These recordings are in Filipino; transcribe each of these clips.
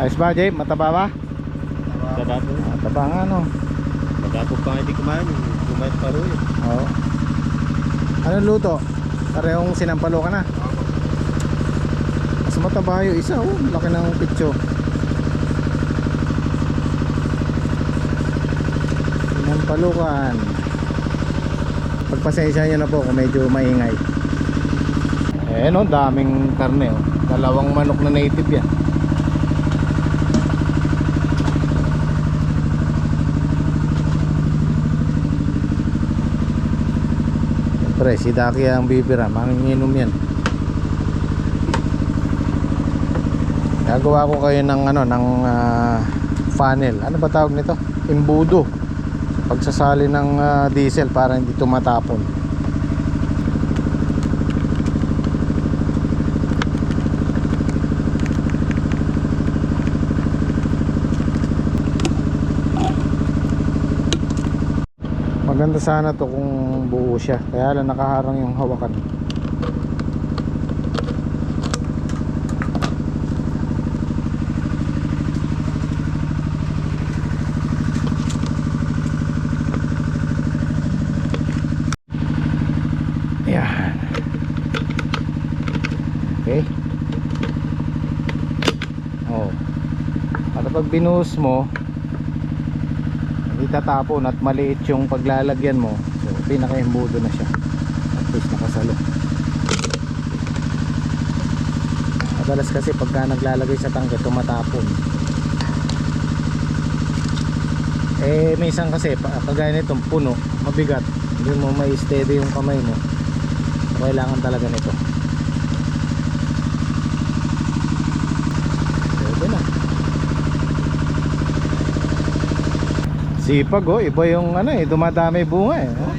Ayos ba, Jay? Mataba ba? Mataba po. Mataba nga, no? Magkapog pa hindi kumain. Kumain pa rin. Oo. Anong luto? Parehong sinampalo ka na? Mas mataba yung isa, oh. Laki ng pitso. Sinampalukan. Pagpasensya nyo na po kung medyo maingay. Eh no, daming karne, oh. Dalawang manok na native yan. Siyempre, si Daki ang bibira, manginginom yan. Gagawa ko kayo ng ano, ng funnel. Ano ba tawag nito? Embudo. Pagsasali ng diesel para hindi tumatapon. Maganda sana to kung buo siya, kaya lang nakaharang yung hawakan. Yan. Okay. Oh. Para pag binuhos mo, hindi tatapon at maliit yung paglalagyan mo. So pinaka-embudo na siya. At least nakasalo. Madalas kasi pagka naglalagay sa tangke tumatapon. Eh minsan kasi kagaya nitong puno, mabigat, hindi mo may steady yung kamay mo. So, kailangan talaga nito. Pwede na. Sipag, oh, iba yung ano eh, dumadami bunga eh. Oh.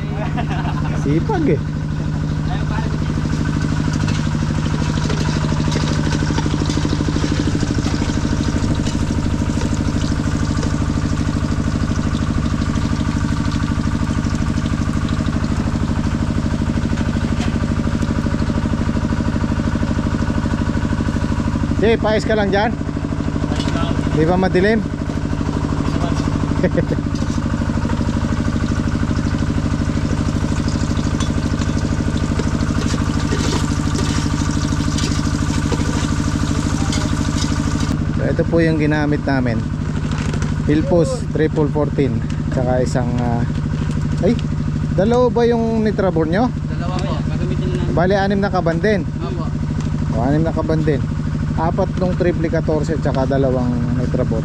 Sipag eh. Jay, paes ka lang dyan? Di ba madilim? Ito po yung ginamit namin, Philpos 314 tsaka isang ay, dalawa ba yung nitrabor nyo? Dalawa po, gagamitin lang. Bali 6 na kaban din. Opo. O 6 na kaban din. 4 nung triple 14 tsaka dalawang nitrabor.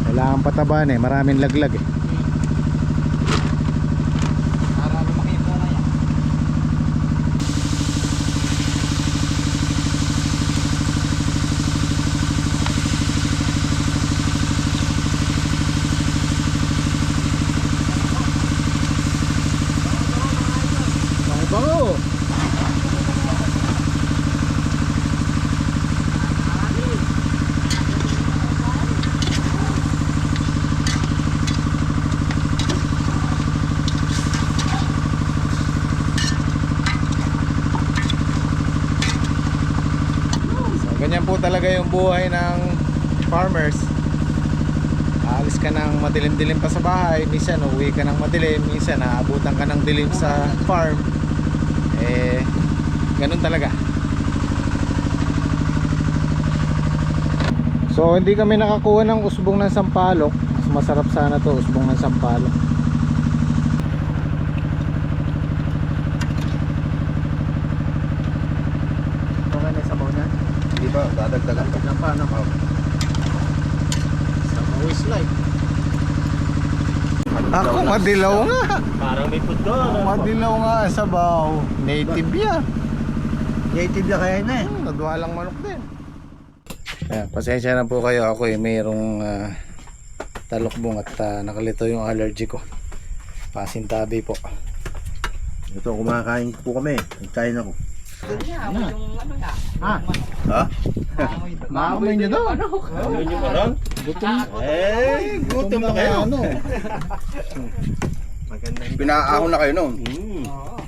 Kailangan pataban eh, maraming laglag eh. Para lumaki yung bunga yan. Bango! Ganyan po talaga yung buhay ng farmers. Aalis ka ng madilim-dilim pa sa bahay, minsan uwi ka ng madilim, minsan naabutan ka ng dilim sa farm. Eh, ganun talaga. So hindi kami nakakuha ng usbong ng sampalok. Mas masarap sana to, usbong ng sampalok. Okay na yung sabaw niya? Di ba? Dadagdagan pa. Ng paano? Sa mawis light. Ako madilaw nga. Parang may food doon. Madilaw nga ang sabaw. Native yan. Native na kaya na eh. Nagwalang manok din. Ayan, pasensya na po kayo. Ako eh mayroong talokbong at nakalito yung allergy ko. Pasintabi po. Ito, kumakain po kami. Nagkain ako. Ha? Ha? Maamoy nyo doon. Ano nyo pa ron? Gutom. Gutom na kayo. Ano? Pinaahon na kayo noon.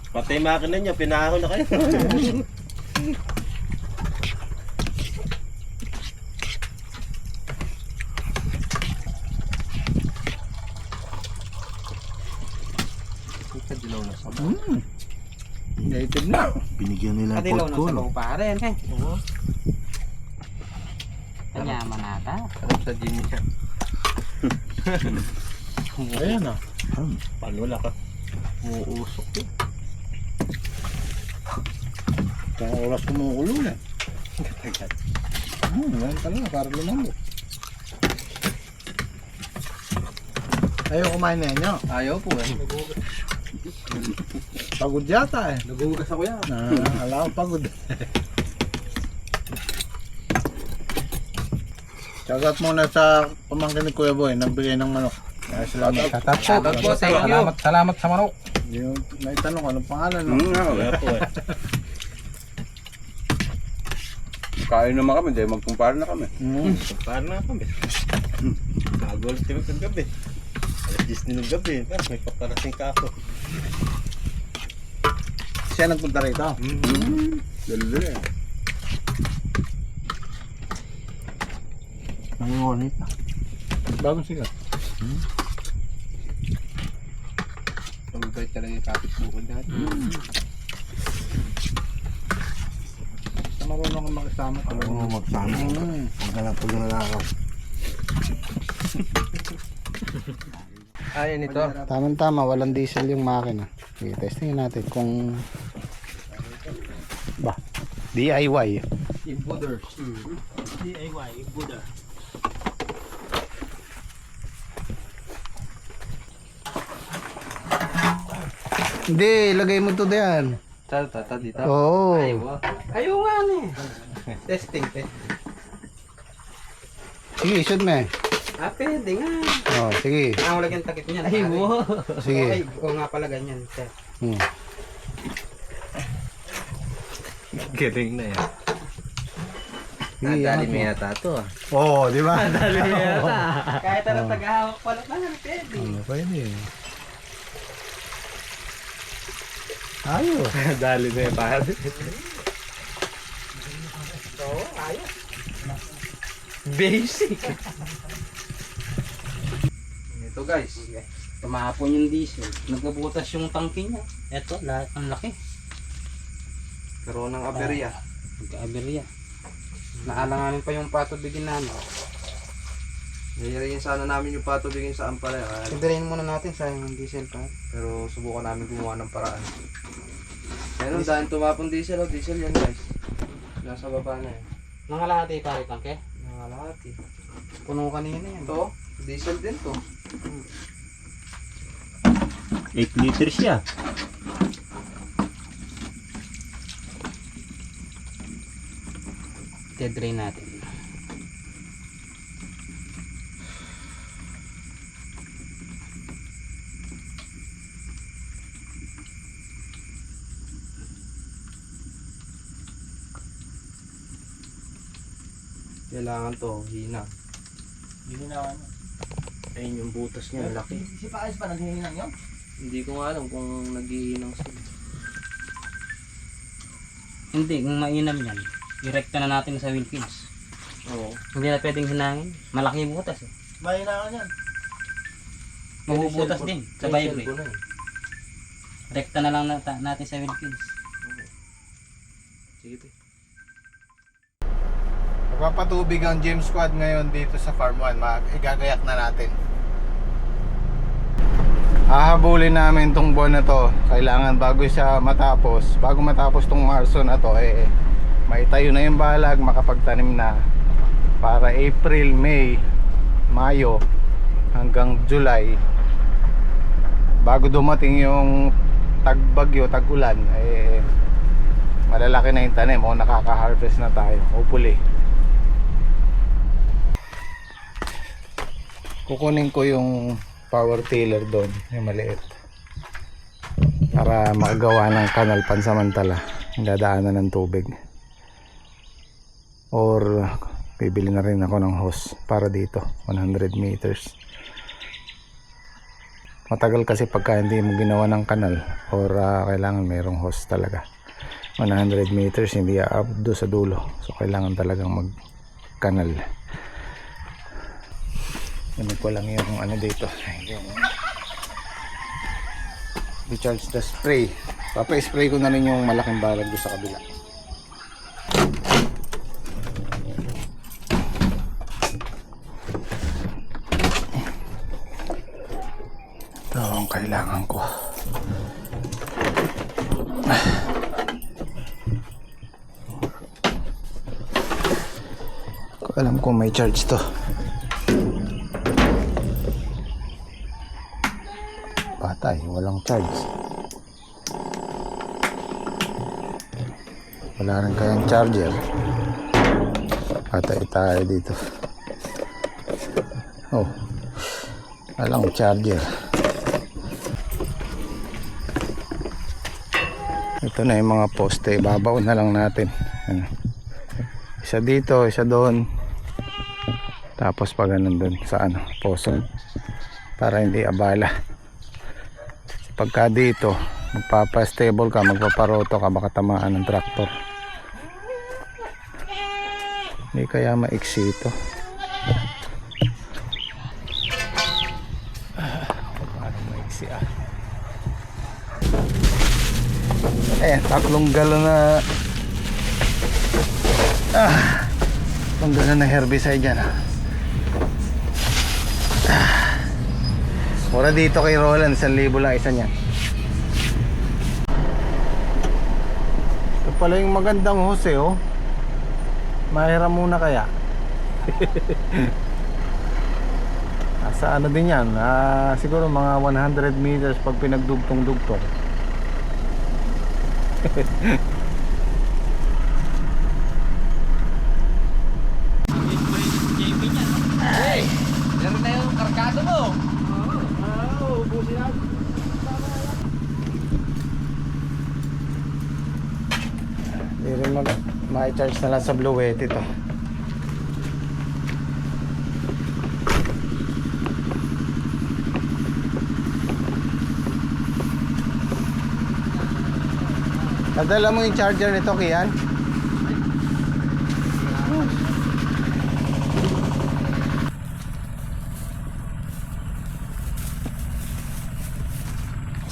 Pati yung makina nyo, pinaahon na kayo. Binigyan nila Kadilaw ng na ko, sa no? loob pa rin eh. Oo. Kanyaman nata. Sarap sa gym siya. Ayan ah. Paano wala ka? Umuusok eh. Kaya oras kumukulo na. Ngayon talaga, para lumambot. Ayaw kumain na inyo. Ayaw po eh. Pagod yata eh. Nagugas ako yan. Alam ko pagod. Sagat muna sa pamangkin ni Kuya Boy, nagbigay ng manok. Kaya salamat. Shoutout po, thank you. Salamat sa manok. Yung naitanong ko, anong pangalan no? Kaya po eh. Kain naman kami, dahil magkumpara na kami. Para na kami. Nag-golf kami ng gabi. Alas 10 ng gabi. May paparating ka ako. Siya nagpunta rito. Lalo eh. Nangungonit na. Bagong sigat. Pag-bait talaga yung kapit bukod natin. Marunong kang makisama. Oo, magsama. Huwag ka lang pag nanakaw. Ayan ito. Tama-tama, walang diesel yung makina. Okay, testingin natin kung DIY. Impoders. DIY, Buddha. Hindi, lagay mo to diyan. Tata dito. Oo. Ayaw nga eh. Testing, testing. Sige, shoot me. Ah, pwede nga. Oh, sige. Ang lagyan takip niyan. Ay, mo. Sige. Ay, oo nga pala ganyan. Sir. Galing na yan. Nadali mo yata ito ah. Oo, di ba? Kahit ano tagahawak pala na, pwede. Pwede. Ayos. Dali na yan pare. Oo, ayos. Basic. Ito guys. Tumahapon yung diesel. Nagkabutas yung tangke niya. Eto, lahat ang laki. Karoon ng aberya. Nagka-aberya. Naalanganin pa yung patubigin namin. Nahihirayin sana namin yung patubigin sa ampalaya. Pagdalayin muna natin, sayang ang diesel pa. Pero subukan namin gumawa ng paraan. Yan o, dahil tumapong diesel o, diesel yan guys. Nasa baba na yan. Nangalahati pare tangke. Nangalahati. Puno kanina yan. Ito, diesel din to. 8 liters siya. Drain natin. Kailangan to, hina. Hihinawan. Ayun yung butas niya, laki. Si Paayos pa naghihinang yun? Hindi ko nga alam kung naghihinang sila. Hindi, kung mainam yan, irekta na natin sa Wilkins. Oo. Hindi na pwedeng hinangin. Malaki yung butas eh. Mahinaan yan. Mabubutas din sa vibrate. Ko na eh. Rekta na lang natin sa Wilkins. Sige te. Magpapatubig ang gym squad ngayon dito sa Farm 1. Igagayak na natin. Hahabulin namin tong buwan na to. Kailangan bago matapos tong Marso na to, maitayo na yung balag, makapagtanim na para April, May, Mayo hanggang July, bago dumating yung tagbagyo, tagulan, malalaki na yung tanim o nakaka-harvest na tayo, hopefully. Kukunin ko yung power tiller doon, yung maliit, para makagawa ng kanal pansamantala, dadaanan ng tubig, or bibili na rin ako ng hose para dito 100 meters. Matagal kasi pagka hindi mo ginawa ng kanal, or kailangan mayroong hose talaga. 100 meters hindi aabot do sa dulo, so kailangan talagang mag kanal. Ano ko lang yung ano dito, yung recharge the spray. Papa-spray ko na rin yung malaking balag doon sa kabila. Ito ang kailangan ko. Alam ko may charge to. Patay, walang charge. Wala rin kayang charger. Patay tayo dito. Oh, walang charger. Ito na yung mga poste. Babaon na lang natin. Ano? Isa dito, isa doon. Tapos pa ganun dun sa ano, poso. Para hindi abala. Pagka dito, magpapa-stable ka, magpaparoto ka, baka tamaan ng traktor. Hindi kaya maiksi ito. Parang maiksi tatlong galon na tatlong galon na herbicide dyan Mura dito kay Roland, 1,000 lang isa niyan. Ito pala yung magandang hose oh. Mahiram muna kaya. Sa ano din yan, siguro mga 100 meters pag pinagdugtong-dugtong. Hey! Meron na yung karkado mo! Hindi rin ma-charge na lang sa Bluette ito. Nadala mo yung charger nito, Kian?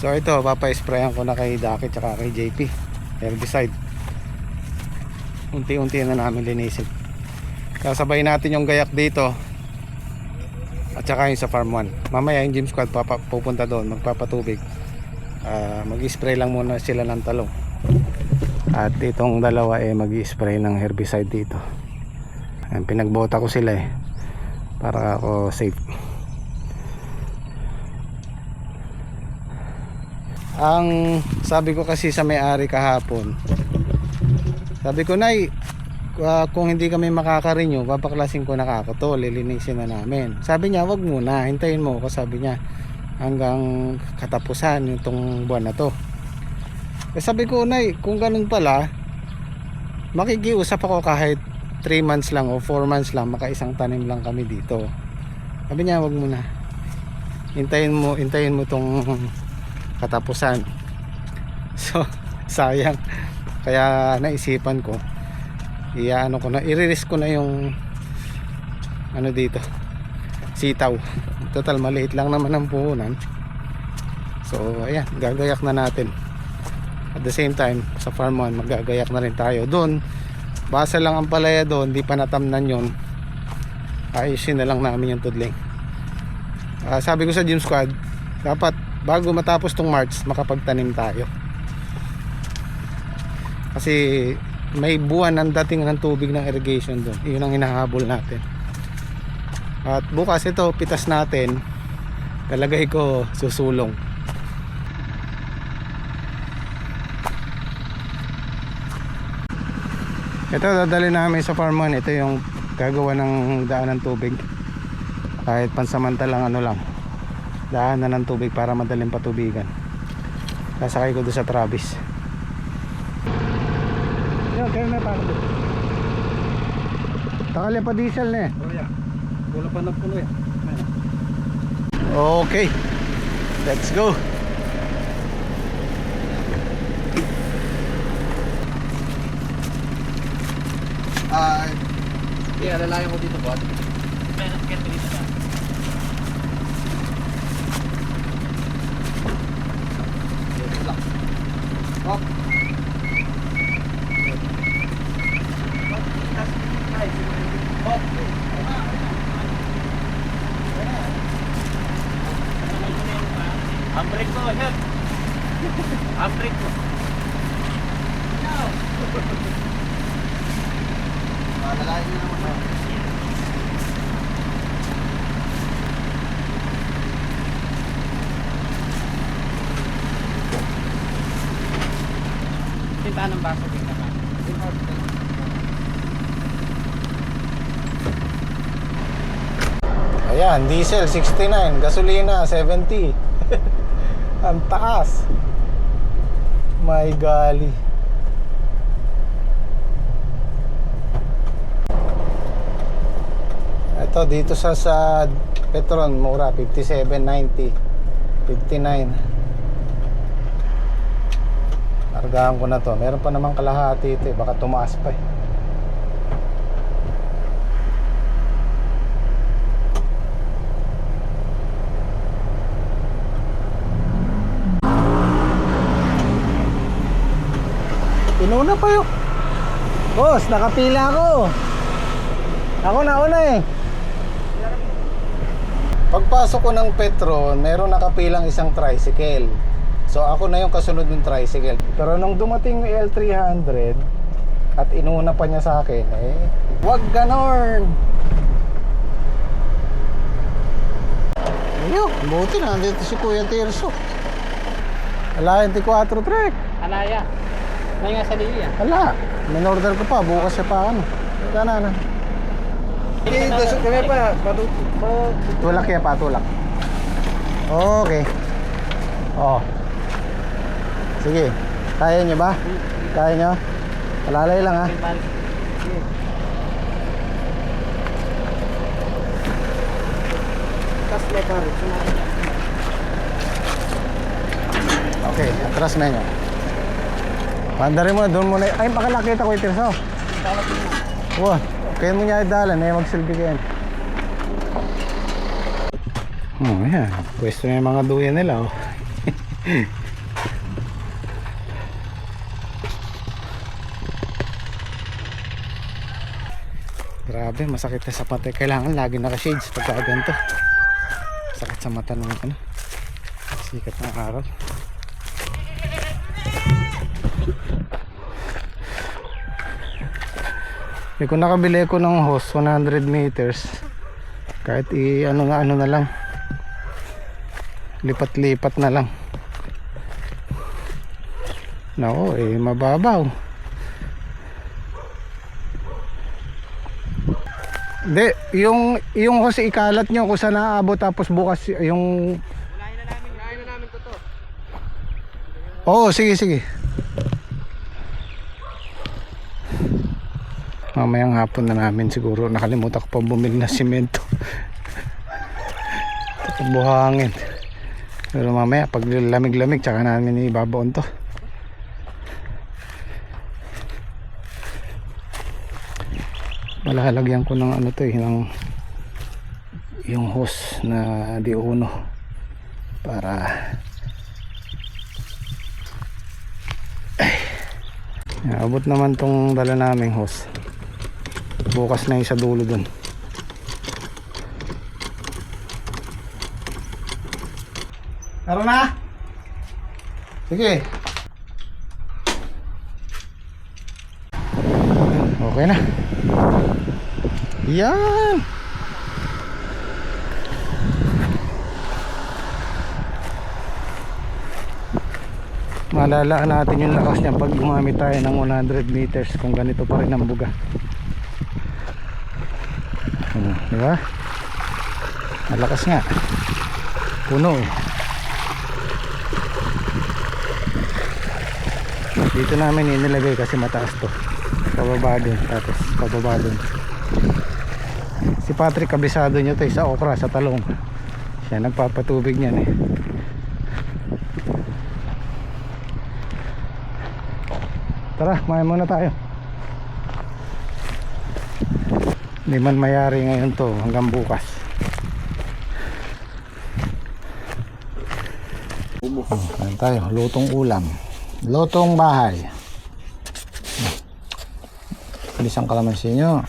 So ito, papa-sprayan ko na kay Daki tsaka kay JP herbicide. Unti-unti na namin linisin. Kasabay natin yung gayak dito at saka yung sa farm 1. Mamaya yung gym squad pupunta doon, magpapatubig. Mag-spray lang muna sila ng talong. At itong dalawa mag-spray ng herbicide dito. Ayan, pinagbota ko sila para ako safe. Ang sabi ko kasi sa may-ari kahapon, sabi ko, Nay, kung hindi kami makaka-renew, papaklasin ko na kako to, lilinisin na namin. Sabi niya, wag muna, hintayin mo ako, sabi niya, hanggang katapusan yung buwan na to. Sabi ko, Nay, kung ganun pala, makikiusap ako kahit 3 months lang o 4 months lang, makaisang tanim lang kami dito. Sabi niya, wag muna, hintayin mo tong katapusan. So sayang, kaya naisipan ko i-risk ko na yung ano dito, sitaw. Total maliit lang naman ang puhunan. So ayan, gagayak na natin. At the same time sa farm 1 magagayak na rin tayo. Doon basa lang ang palaya doon, di pa natamnan yon, ayusin na lang namin yung tudling. Sabi ko sa gym squad, dapat bago matapos tong March makapagtanim tayo, kasi may buwan ang dating ng tubig ng irrigation doon. Yun ang hinahabol natin. At bukas ito pitas natin, talagay ko susulong. Ito dadali namin sa farm 1. Ito yung gagawa ng daan ng tubig, kahit pansamantalang ano lang, daanan ng tubig para madaling patubigan. Kasakay ko doon sa Travis. Yan, kayo na para doon. Takali pa diesel na Wala pa ng puno Okay, let's go. Kaya lalayan ko dito, bot. Meron ka dito na. sir. Afrik ko. Malalain nyo naman. Tintaan ng baso din naman. Ayan, diesel 69, gasolina 70. Ang taas. My golly. Ito dito sa Petron mura 57.90, 59. Kargahan ko na to. Meron pa namang kalahati ito eh. Baka tumaas pa eh. Inuna pa yun. Boss, nakapila ako. Ako nauna eh. Pagpasok ko ng Petron, meron nakapilang isang tricycle. So ako na yung kasunod ng tricycle. Pero nung dumating yung L300 at inuna pa niya sa akin, eh, wag ganon. Ayun, buti na, nandito si Kuya Tirso. Wala yung T4 trek. Alaya. May nga sa Lili yan. Wala, min-order ko pa, bukas siya pa ano. Gana na. Hindi, dasok kami pa. Tulak ya pa, tulak. Okay. Oh. Sige. Kaya nyo ba? Kaya nyo? Palalay lang ha. Okay, atras menyo. Pandarin mo, doon muna. Ay, makalakita ko yung Tirso. Wow, kaya mo niya idalan, eh, magsilbi kayo. Oh, yan. Pwesto na yung mga duyan nila, oh. Grabe, masakit na sa pati. Kailangan lagi naka-shades pagka ganito. Sakit sa mata ng ano, sikat ng araw. Kung nakabili ko ng hose 100 meters, kahit ano na lang, lipat-lipat na lang. Nako, eh mababaw. Hindi, yung hose ikalat nyo kung saan naabot, tapos bukas yung... Unahin na namin to. Oo, sige. Mamayang hapon na namin siguro. Nakalimutan ko pa bumili na simento. Buhangin. Pero mamaya pag lamig-lamig tsaka namin ibabaon to. Malalagyan ko ng ano to eh, ng yung hose na D1 para abot naman tong dala naming hose. Bukas na yung sa dulo dun. Tara na. Sige. Okay na. Yan. Malalaan natin yung lakas niya pag gumamit tayo ng 100 meters kung ganito pa rin ang buga. Diba? Malakas nga. Puno eh. Dito namin inilagay kasi mataas to. Pababa din. Tapos pababa din. Si Patrick kabisado nyo to sa okra, sa talong. Siya nagpapatubig niyan eh. Tara, kumain muna tayo. Hindi man mayari ngayon to hanggang bukas. Kain tayo, lutong ulam, lutong bahay. Bilis ang kalamansi nyo.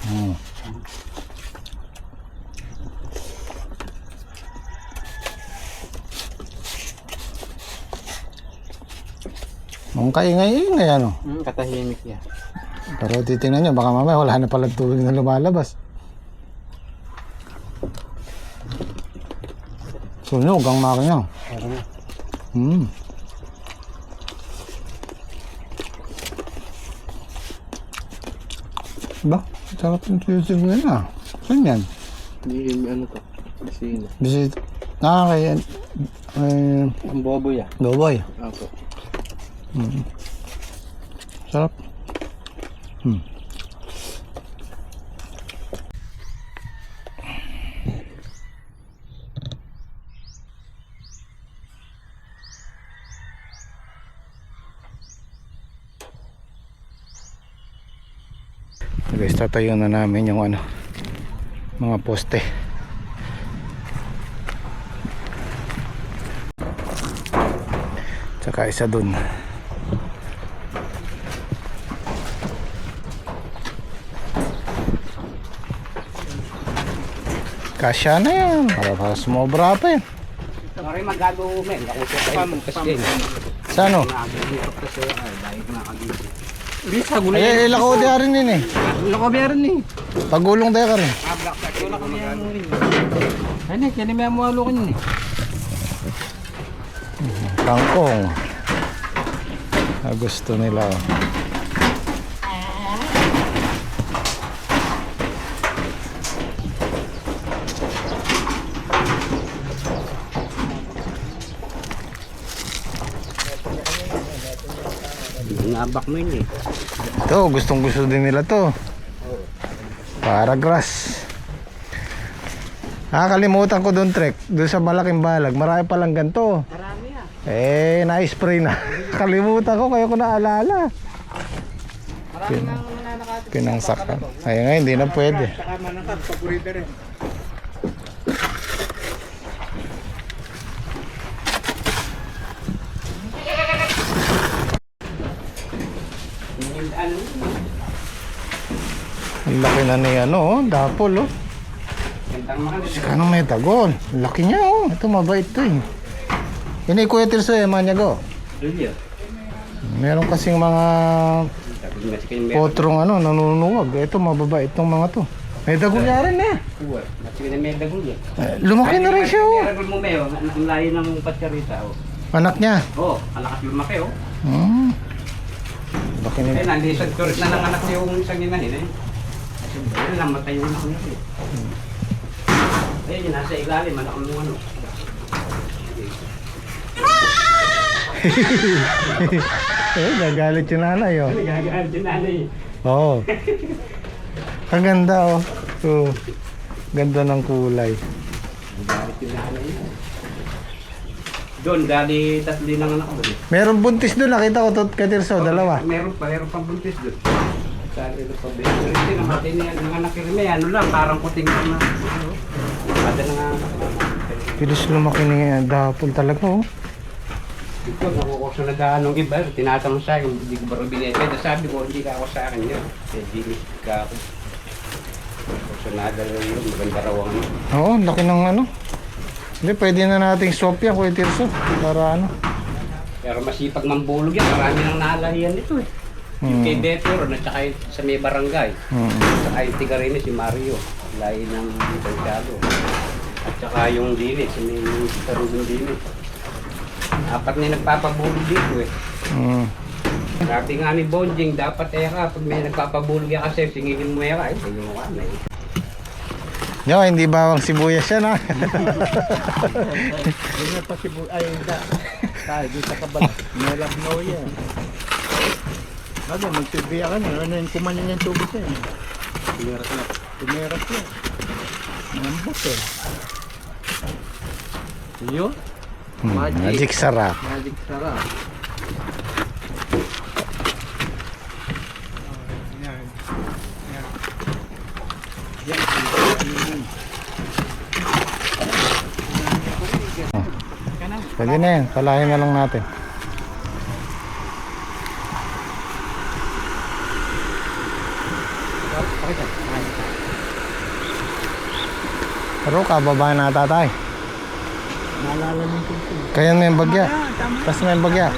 Ang kaingay-ingay ano. Katahimik yan. Pero titingnan nyo, baka mamaya wala na palang tubig na lumalabas. Sunog ang makina. Ba? Sarap yung tuyosig mo yun ah. Saan yan? Hindi yung ano to. Bisina. Bisit. Kaya... Ang bobo yan. Doboy. Ako. Sarap. Guys, tatayo na namin yung ano, mga poste. Tsaka isa dun. Kasya na yan. Para sumobra pa yan. Sorry, magagawa mo. Ako siya kayo kasi. Sa ano? Nakagulirap kasi ay dahil nakagising. Bisa gulay. Ay, ilako di rin yun eh. Lakabiyaran ni. Pagulong tayo ka rin. Wala kami ang rin. Ay, na, kaya may amualo ko yun eh. Kangkong. Gusto nila. Nabak mo yun eh. Ito, gustong gusto din nila to. Para grass. Kalimutan ko doon trek. Doon sa malaking balag. Marami palang ganito. Marami ah. Na-spray na. Kalimutan ko, kaya ko naalala. Marami nga nananakatid. Pinangsakan. Ay nga, hindi na pwede. Saka manangkat, paborito rin. Ang laki na ni ano, oh, dapol, oh. Kano may tagol. Ang laki niya, oh. Ito mabait to, eh. Ini Kuya Tirso, eh, manyago. Meron kasing mga potrong ano, nanunuwag. Ito mababait tong mga to. May dagol niya rin, eh. Lumaki na rin siya, oh. Meron mo mayo, ang layo ng patsarita oh. Anak niya. Oh, alakas lumaki oh. Laki niya. Eh, nandisag turit na nanganak yung isang inahin eh. Kasi namatay yung anak niya eh. Eh, yun nasa ilalim, anak mo ano. Gagalit yung nanay, oh. Nagagalit yung nanay. Oo. Ang ganda, oh. So, ganda ng kulay. Nagagalit yung nanay. Doon, dali tatli ng anak ko. Meron buntis doon, nakita ko to, Katirso, dalawa. Meron pang buntis doon. Sabi na pa buntis. Pero namatay niya ng anak ko rin. Ano lang, parang kuting lang na. Kada na nga. Pilis lumaki ni dapol talaga, oh. Ito, nakukuso na daan ng iba. Tinatanong sa akin, hindi ko ba rin binete. Sabi ko, hindi ka ako sa akin yun. Eh, dinis ka ako. So, nadala yun. Maganda raw ang ano. Oo, laki ng ano. Hindi, pwede na nating swap yan, Kuya Tirso. Para ano. Pero masipag mambulog yan. Marami nang nalahiyan nito eh. Yung kay Detero at saka sa may barangay. Saka yung tiga rin si Mario. Lahi ng Santiago. At saka yung Dini, si may Tarugong Dini. Apat na nagpapabulog dito eh. Sabi nga ni Bonjing, dapat ka pag may nagpapabulog yan kasi singilin mo yan. Ay, tingin mo ka na eh. Yo, hindi bawang sibuyas yan, ha? Hindi pa si ay hindi. Tayo dito sa kabala. Nalabnaw yan. Ano, magsibiya ka na. Ano yung kumanin yung tubig yan? Tumeras na. Tumeras yan. Nambot eh. Yun? Magic sarap. Magic sarap. Pwede na yan, palahin na lang natin. Pero kababa na tatay. Naalala ng tubig. Kaya may bagya. Tapos may bagya.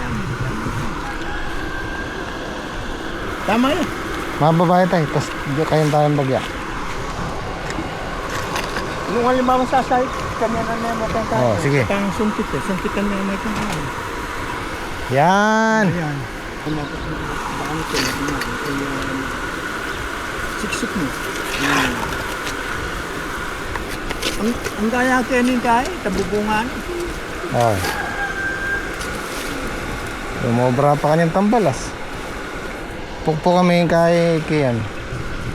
Tama yun. Mababae tayo, tapos kayong tayong bagya. Nung halimbawa sa site, kanya na may matang tayo. Oh, sige. Tang sumpit eh. Sumpitan na may kang tayo. Yan! Ayan. Baka nito, siksik mo. Ayan. Ang gaya kening kaya, tabubungan. Oh. Lumobra pa kanyang tambalas. Pukpo kami yung kaya kiyan.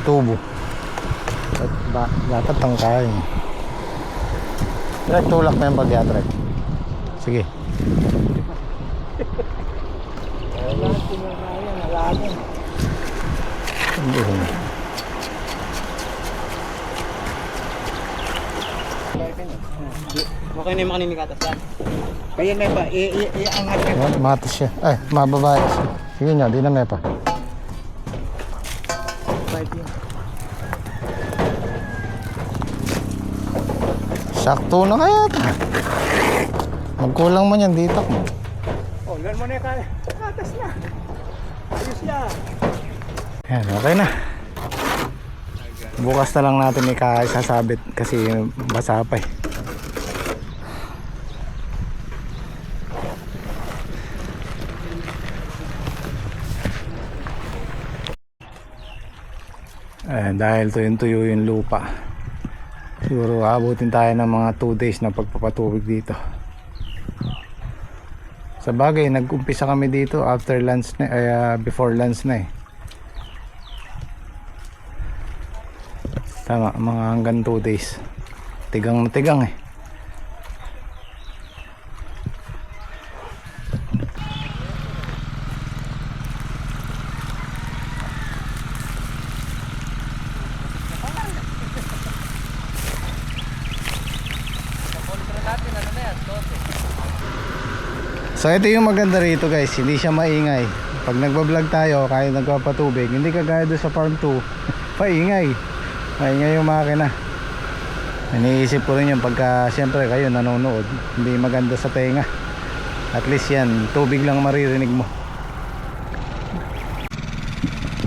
Tubo. At dapat ang kaya. Trek, tulak na yung bagya, Trek. Sige. Hindi ko na. Okay na yung makaninigatas yan. Kaya na ba, iangat ka. Matas siya. Ay, mababae siya. Sige nyo, di na may pa. Sakto na kaya ito. Magkulang man yan dito mo. Oh, gan mo na kaya. Katas na. Ayos yan. Yan, okay na. Bukas na lang natin sasabit kasi basa pa eh. Dahil tuyo yung lupa, siguro abutin tayo ng mga 2 days na pagpapatubig dito. Sa bagay, nag-umpisa kami dito after lunch na, before lunch na eh. Tama, mga hanggang 2 days. Tigang na tigang eh. So ito yung maganda rito guys, hindi siya maingay. Pag nagbablog tayo, kahit nagpapatubig, hindi kagaya doon sa farm 2, paingay. Maingay yung makina. Iniisip ko rin yun pagka siyempre kayo nanonood, hindi maganda sa tenga. At least yan, tubig lang maririnig mo.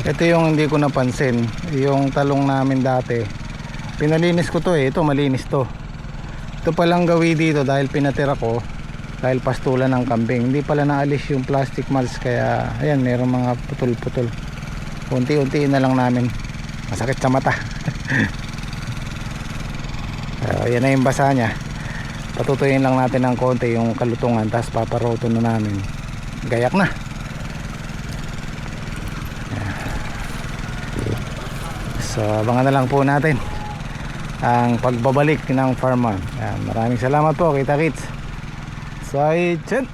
Ito yung hindi ko napansin, yung talong namin dati. Pinalinis ko to eh, ito malinis to. Ito palang gawi dito dahil pinatira ko. Dahil pastulan ng kambing, hindi pala naalis yung plastic mulch, kaya ayan, mayroong mga putol-putol. Unti-untiin na lang namin, masakit sa mata. Ayan na yung basa nya. Patutuyin lang natin ng konti yung kalutungan, tapos paparoto na namin. Gayak na. So abangan na lang po natin ang pagbabalik ng farm. Maraming salamat po, kita kits. Sai Chen.